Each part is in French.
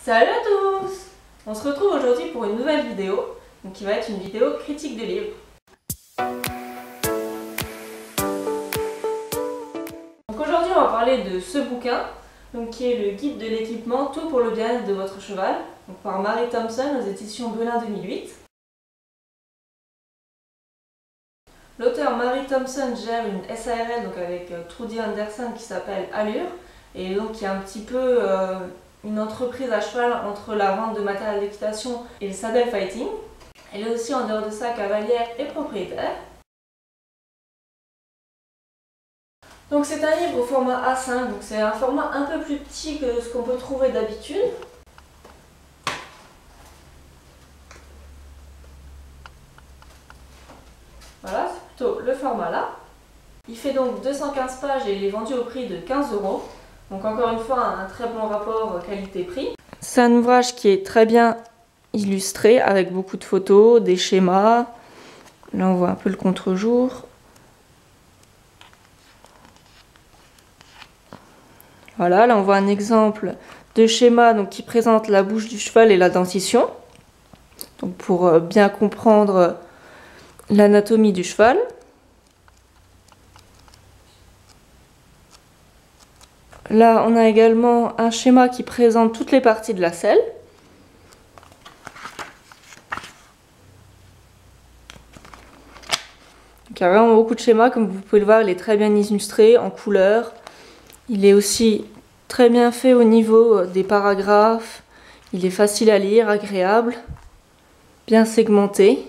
Salut à tous! On se retrouve aujourd'hui pour une nouvelle vidéo, donc qui va être une vidéo critique de livres. Donc aujourd'hui on va parler de ce bouquin, donc qui est le guide de l'équipement tout pour le bien-être de votre cheval, donc par Mary Thompson aux éditions Belin 2008. L'auteur Mary Thompson gère une SARL donc avec Trudy Anderson qui s'appelle Allure, et donc qui est un petit peu une entreprise à cheval entre la vente de matériel d'équitation et le saddle fighting. Elle est aussi en dehors de ça cavalière et propriétaire. Donc c'est un livre au format A5, donc c'est un format un peu plus petit que ce qu'on peut trouver d'habitude. Voilà, c'est plutôt le format là. Il fait donc 215 pages et il est vendu au prix de 15 €. Donc encore une fois, un très bon rapport qualité-prix. C'est un ouvrage qui est très bien illustré avec beaucoup de photos, des schémas. Là on voit un peu le contre-jour. Voilà, là on voit un exemple de schéma donc, qui présente la bouche du cheval et la dentition. Donc pour bien comprendre l'anatomie du cheval. Là, on a également un schéma qui présente toutes les parties de la selle. Donc, il y a vraiment beaucoup de schémas, comme vous pouvez le voir, il est très bien illustré en couleur. Il est aussi très bien fait au niveau des paragraphes. Il est facile à lire, agréable, bien segmenté,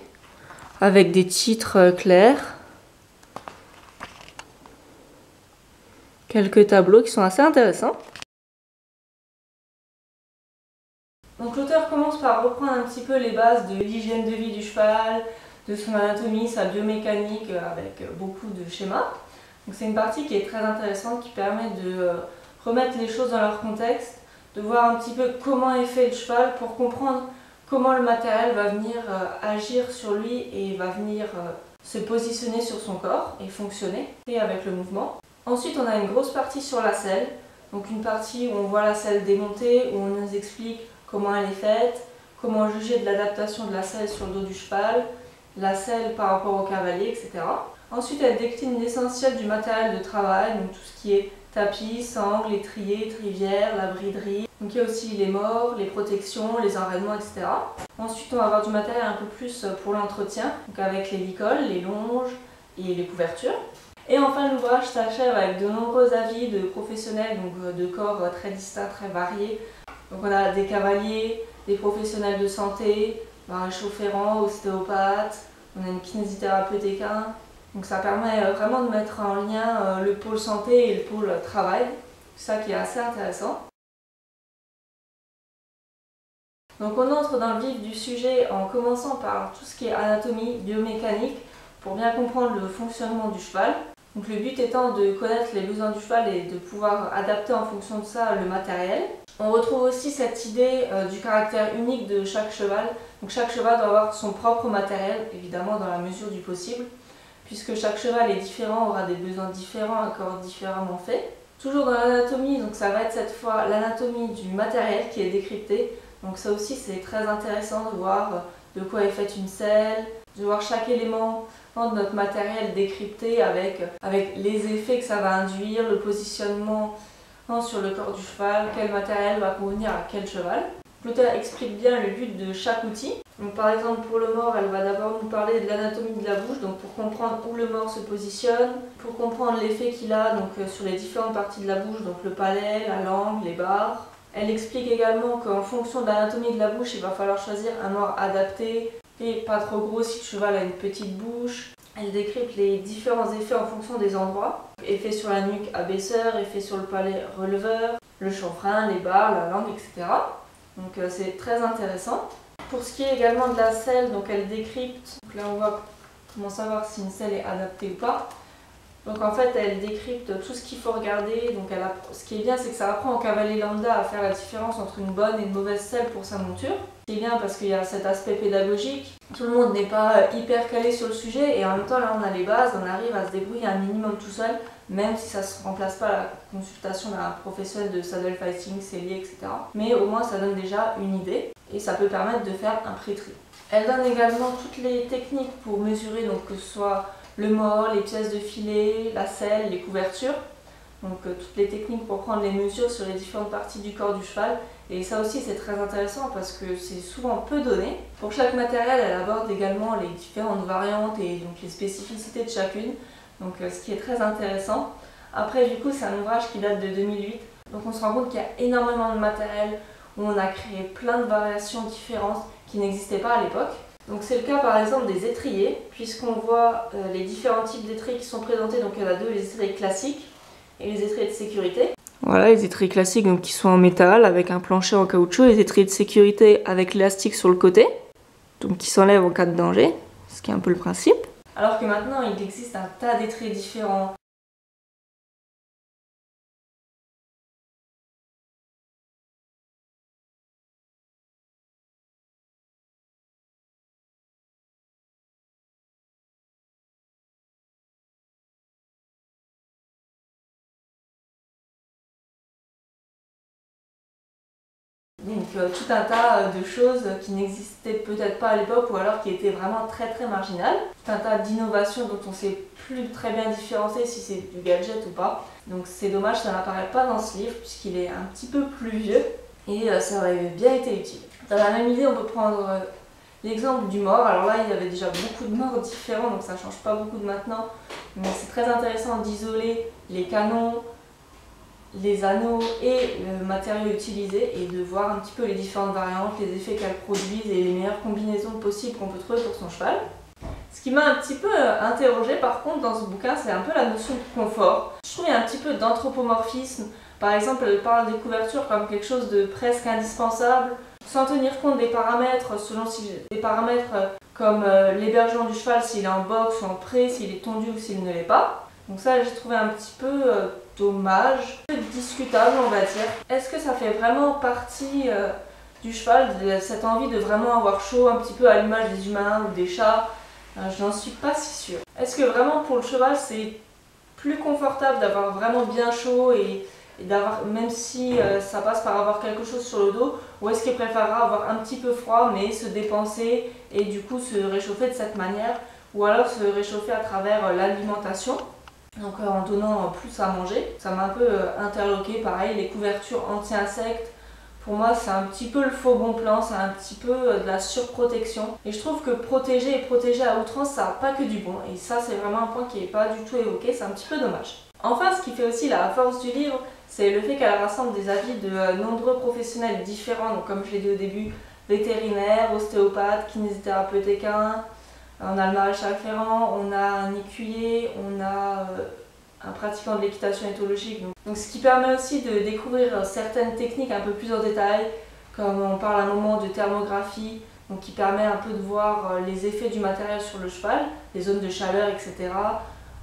avec des titres clairs. Quelques tableaux qui sont assez intéressants. Donc l'auteur commence par reprendre un petit peu les bases de l'hygiène de vie du cheval, de son anatomie, sa biomécanique avec beaucoup de schémas. Donc c'est une partie qui est très intéressante qui permet de remettre les choses dans leur contexte, de voir un petit peu comment est fait le cheval pour comprendre comment le matériel va venir agir sur lui et va venir se positionner sur son corps et fonctionner et avec le mouvement. Ensuite, on a une grosse partie sur la selle, donc une partie où on voit la selle démontée, où on nous explique comment elle est faite, comment juger de l'adaptation de la selle sur le dos du cheval, la selle par rapport au cavalier, etc. Ensuite, elle décline l'essentiel du matériel de travail, donc tout ce qui est tapis, sangles, étriers, trivières, la briderie. Donc il y a aussi les morts, les protections, les enraînements, etc. Ensuite, on va avoir du matériel un peu plus pour l'entretien, donc avec les licoles, les longes et les couvertures. Et enfin, l'ouvrage s'achève avec de nombreux avis de professionnels, donc de corps très distincts, très variés. Donc on a des cavaliers, des professionnels de santé, un chauffeur, ostéopathe, on a une kinésithérapeute équin. Donc ça permet vraiment de mettre en lien le pôle santé et le pôle travail. C'est ça qui est assez intéressant. Donc on entre dans le vif du sujet en commençant par tout ce qui est anatomie, biomécanique, pour bien comprendre le fonctionnement du cheval. Donc le but étant de connaître les besoins du cheval et de pouvoir adapter en fonction de ça le matériel. On retrouve aussi cette idée du caractère unique de chaque cheval. Donc chaque cheval doit avoir son propre matériel, évidemment dans la mesure du possible, puisque chaque cheval est différent, aura des besoins différents, un corps différemment fait. Toujours dans l'anatomie, donc ça va être cette fois l'anatomie du matériel qui est décryptée. Donc ça aussi c'est très intéressant de voir de quoi est faite une selle, de voir chaque élément de notre matériel décrypté avec les effets que ça va induire, le positionnement sur le corps du cheval, quel matériel va convenir à quel cheval. L'auteur explique bien le but de chaque outil. Donc par exemple pour le mors, elle va d'abord nous parler de l'anatomie de la bouche, donc pour comprendre où le mors se positionne, pour comprendre l'effet qu'il a donc, sur les différentes parties de la bouche, donc le palais, la langue, les barres. Elle explique également qu'en fonction de l'anatomie de la bouche, il va falloir choisir un mors adapté et pas trop gros si le cheval a une petite bouche. Elle décrypte les différents effets en fonction des endroits. Effet sur la nuque abaisseur, effet sur le palais releveur, le chanfrein, les barres, la langue, etc. Donc c'est très intéressant. Pour ce qui est également de la selle, donc elle décrypte. Donc là on voit comment savoir si une selle est adaptée ou pas. Donc en fait, elle décrypte tout ce qu'il faut regarder. Donc ce qui est bien, c'est que ça apprend au cavalier lambda à faire la différence entre une bonne et une mauvaise selle pour sa monture. Ce qui est bien parce qu'il y a cet aspect pédagogique. Tout le monde n'est pas hyper calé sur le sujet et en même temps, là, on a les bases, on arrive à se débrouiller un minimum tout seul, même si ça ne se remplace pas la consultation d'un professionnel de saddle fighting, cellier, etc. Mais au moins, ça donne déjà une idée et ça peut permettre de faire un pré-tri. Elle donne également toutes les techniques pour mesurer, donc que ce soit le mors, les pièces de filet, la selle, les couvertures. Donc toutes les techniques pour prendre les mesures sur les différentes parties du corps du cheval. Et ça aussi c'est très intéressant parce que c'est souvent peu donné. Pour chaque matériel, elle aborde également les différentes variantes et donc les spécificités de chacune. Donc ce qui est très intéressant. Après du coup c'est un ouvrage qui date de 2008. Donc on se rend compte qu'il y a énormément de matériel où on a créé plein de variations différentes qui n'existaient pas à l'époque. Donc c'est le cas par exemple des étriers, puisqu'on voit les différents types d'étriers qui sont présentés. Donc il y en a deux, les étriers classiques et les étriers de sécurité. Voilà, les étriers classiques donc, qui sont en métal avec un plancher en caoutchouc, les étriers de sécurité avec l'élastique sur le côté, donc qui s'enlèvent en cas de danger, ce qui est un peu le principe. Alors que maintenant il existe un tas d'étriers différents. Donc tout un tas de choses qui n'existaient peut-être pas à l'époque ou alors qui étaient vraiment très marginales. Tout un tas d'innovations dont on ne sait plus très bien différencier si c'est du gadget ou pas. Donc c'est dommage, ça n'apparaît pas dans ce livre puisqu'il est un petit peu plus vieux et ça aurait bien été utile. Dans la même idée, on peut prendre l'exemple du mors. Alors là, il y avait déjà beaucoup de morts différents, donc ça ne change pas beaucoup de maintenant. Mais c'est très intéressant d'isoler les canons, les anneaux et le matériau utilisé et de voir un petit peu les différentes variantes, les effets qu'elles produisent et les meilleures combinaisons possibles qu'on peut trouver pour son cheval. Ce qui m'a un petit peu interrogée par contre dans ce bouquin, c'est un peu la notion de confort. Je trouve qu'il y a un petit peu d'anthropomorphisme. Par exemple, elle parle des couvertures comme quelque chose de presque indispensable, sans tenir compte des paramètres, selon si des paramètres comme l'hébergement du cheval, s'il est en box ou en pré, s'il est tondu ou s'il ne l'est pas. Donc ça, j'ai trouvé un petit peu dommage, un peu discutable on va dire. Est-ce que ça fait vraiment partie du cheval, de cette envie de vraiment avoir chaud, un petit peu à l'image des humains ou des chats? Je n'en suis pas si sûre. Est-ce que vraiment pour le cheval c'est plus confortable d'avoir vraiment bien chaud et d'avoir, même si ça passe par avoir quelque chose sur le dos, ou est-ce qu'il préférera avoir un petit peu froid mais se dépenser et du coup se réchauffer de cette manière, ou alors se réchauffer à travers l'alimentation? Donc en donnant plus à manger. Ça m'a un peu interloqué, pareil, les couvertures anti-insectes, pour moi c'est un petit peu le faux bon plan, c'est un petit peu de la surprotection. Et je trouve que protéger et protéger à outrance, ça n'a pas que du bon. Et ça c'est vraiment un point qui n'est pas du tout évoqué, c'est un petit peu dommage. Enfin, ce qui fait aussi la force du livre, c'est le fait qu'elle rassemble des avis de nombreux professionnels différents. Donc comme je l'ai dit au début, vétérinaires, ostéopathes, kinésithérapeutes équins. On a le maréchal ferrant, on a un écuyer, on a un pratiquant de l'équitation éthologique. Donc ce qui permet aussi de découvrir certaines techniques un peu plus en détail, comme on parle à un moment de thermographie, donc qui permet un peu de voir les effets du matériel sur le cheval, les zones de chaleur, etc.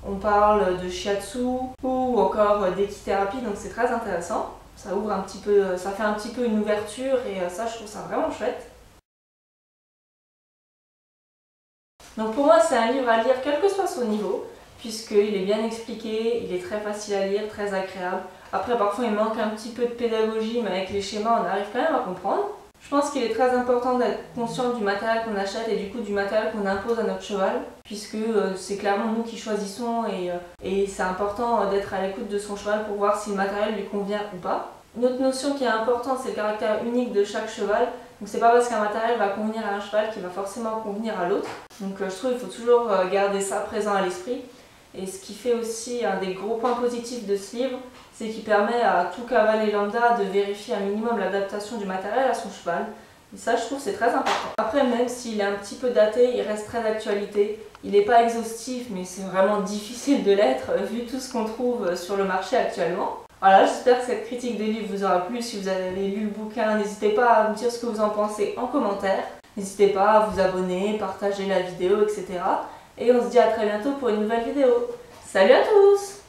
On parle de shiatsu ou encore d'équithérapie, donc c'est très intéressant. Ça ouvre un petit peu, ça fait un petit peu une ouverture et ça je trouve ça vraiment chouette. Donc pour moi c'est un livre à lire quel que soit son niveau, puisqu'il est bien expliqué, il est très facile à lire, très agréable. Après parfois il manque un petit peu de pédagogie, mais avec les schémas on arrive quand même à comprendre. Je pense qu'il est très important d'être conscient du matériel qu'on achète et du coup du matériel qu'on impose à notre cheval, puisque c'est clairement nous qui choisissons et c'est important d'être à l'écoute de son cheval pour voir si le matériel lui convient ou pas. Une autre notion qui est importante, c'est le caractère unique de chaque cheval. Donc c'est pas parce qu'un matériel va convenir à un cheval qu'il va forcément convenir à l'autre. Donc je trouve qu'il faut toujours garder ça présent à l'esprit. Et ce qui fait aussi un des gros points positifs de ce livre, c'est qu'il permet à tout cavalier lambda de vérifier un minimum l'adaptation du matériel à son cheval. Et ça, je trouve, c'est très important. Après, même s'il est un petit peu daté, il reste très d'actualité. Il n'est pas exhaustif, mais c'est vraiment difficile de l'être vu tout ce qu'on trouve sur le marché actuellement. Voilà, j'espère que cette critique des livres vous aura plu. Si vous avez lu le bouquin, n'hésitez pas à me dire ce que vous en pensez en commentaire. N'hésitez pas à vous abonner, partager la vidéo, etc. Et on se dit à très bientôt pour une nouvelle vidéo. Salut à tous!